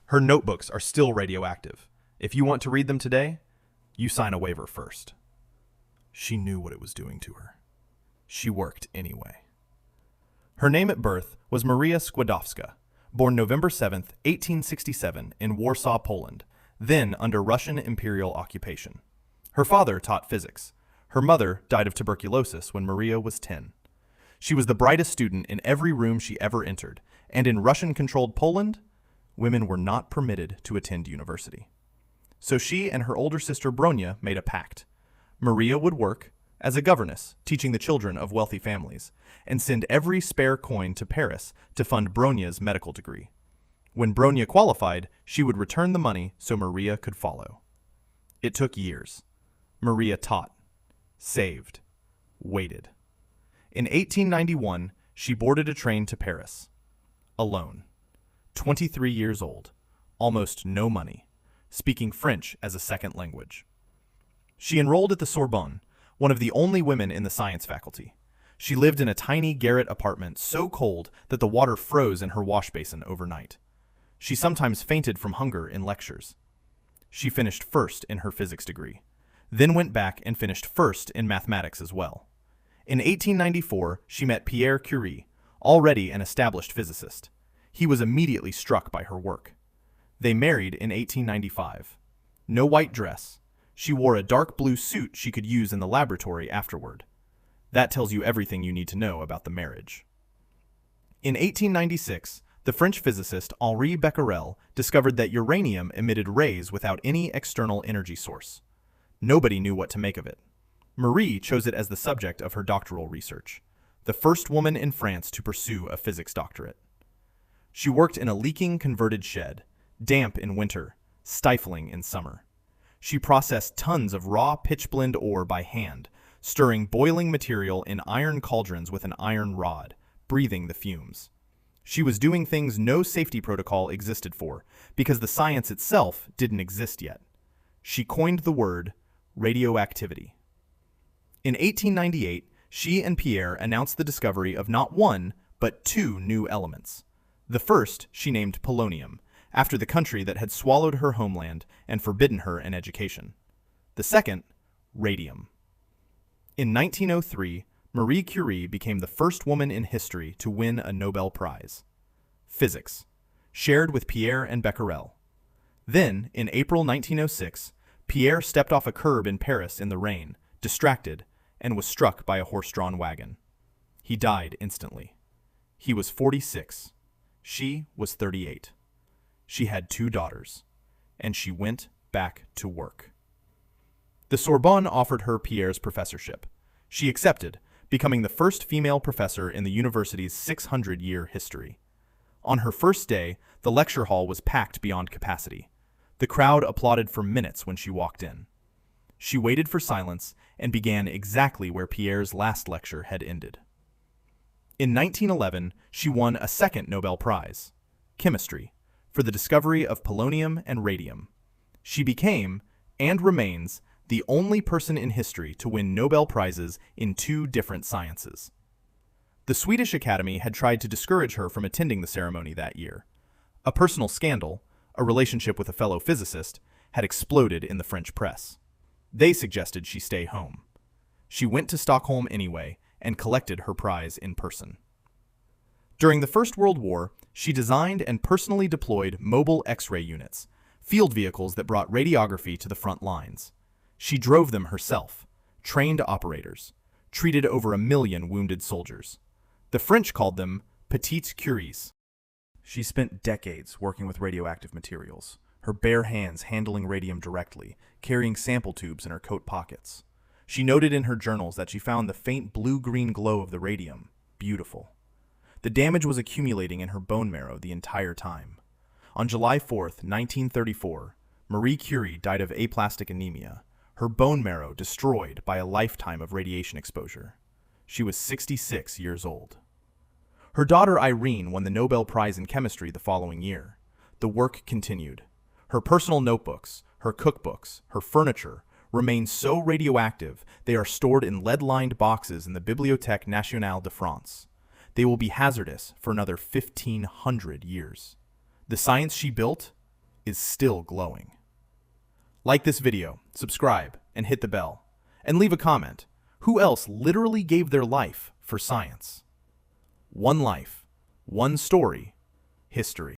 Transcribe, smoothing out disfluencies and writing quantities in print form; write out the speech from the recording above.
Her notebooks are still radioactive. If you want to read them today, you sign a waiver first. She knew what it was doing to her. She worked anyway. Her name at birth was Maria Skłodowska, born November 7, 1867, in Warsaw, Poland, then under Russian imperial occupation. Her father taught physics. Her mother died of tuberculosis when Maria was 10. She was the brightest student in every room she ever entered, and in Russian-controlled Poland, women were not permitted to attend university. So she and her older sister Bronia made a pact. Maria would work as a governess, teaching the children of wealthy families, and send every spare coin to Paris to fund Bronia's medical degree. When Bronia qualified, she would return the money so Maria could follow. It took years. Maria taught, saved, waited. In 1891, she boarded a train to Paris. Alone. 23 years old, almost no money, speaking French as a second language. She enrolled at the Sorbonne, one of the only women in the science faculty. She lived in a tiny garret apartment so cold that the water froze in her wash basin overnight. She sometimes fainted from hunger in lectures. She finished first in her physics degree, then went back and finished first in mathematics as well. In 1894, she met Marie Curie, already an established physicist. He was immediately struck by her work. They married in 1895. No white dress. She wore a dark blue suit she could use in the laboratory afterward. That tells you everything you need to know about the marriage. In 1896, the French physicist Henri Becquerel discovered that uranium emitted rays without any external energy source. Nobody knew what to make of it. Marie chose it as the subject of her doctoral research, the first woman in France to pursue a physics doctorate. She worked in a leaking converted shed, damp in winter, stifling in summer. She processed tons of raw pitchblende ore by hand, stirring boiling material in iron cauldrons with an iron rod, breathing the fumes. She was doing things no safety protocol existed for, because the science itself didn't exist yet. She coined the word radioactivity. In 1898, she and Pierre announced the discovery of not one, but two new elements. The first she named polonium, after the country that had swallowed her homeland and forbidden her an education. The second, radium. In 1903, Marie Curie became the first woman in history to win a Nobel Prize. Physics, shared with Pierre and Becquerel. Then, in April 1906, Pierre stepped off a curb in Paris in the rain, distracted, and was struck by a horse-drawn wagon. He died instantly. He was 46. She was 38. She had 2 daughters, and she went back to work. The Sorbonne offered her Pierre's professorship. She accepted, becoming the first female professor in the university's 600-year history. On her first day, the lecture hall was packed beyond capacity. The crowd applauded for minutes when she walked in. She waited for silence and began exactly where Pierre's last lecture had ended. In 1911, she won a second Nobel Prize, chemistry, for the discovery of polonium and radium. She became, and remains, the only person in history to win Nobel Prizes in 2 different sciences. The Swedish Academy had tried to discourage her from attending the ceremony that year. A personal scandal, a relationship with a fellow physicist, had exploded in the French press. They suggested she stay home. She went to Stockholm anyway and collected her prize in person. During the First World War, she designed and personally deployed mobile X-ray units, field vehicles that brought radiography to the front lines. She drove them herself, trained operators, treated over 1 million wounded soldiers. The French called them petites curies. She spent decades working with radioactive materials, her bare hands handling radium directly, carrying sample tubes in her coat pockets. She noted in her journals that she found the faint blue-green glow of the radium beautiful. The damage was accumulating in her bone marrow the entire time. On July 4, 1934, Marie Curie died of aplastic anemia, her bone marrow destroyed by a lifetime of radiation exposure. She was 66 years old. Her daughter Irene won the Nobel Prize in Chemistry the following year. The work continued. Her personal notebooks, her cookbooks, her furniture remain so radioactive they are stored in lead-lined boxes in the Bibliothèque Nationale de France. They will be hazardous for another 1,500 years. The science she built is still glowing. Like this video, subscribe, and hit the bell. And leave a comment. Who else literally gave their life for science? One life, one story, history.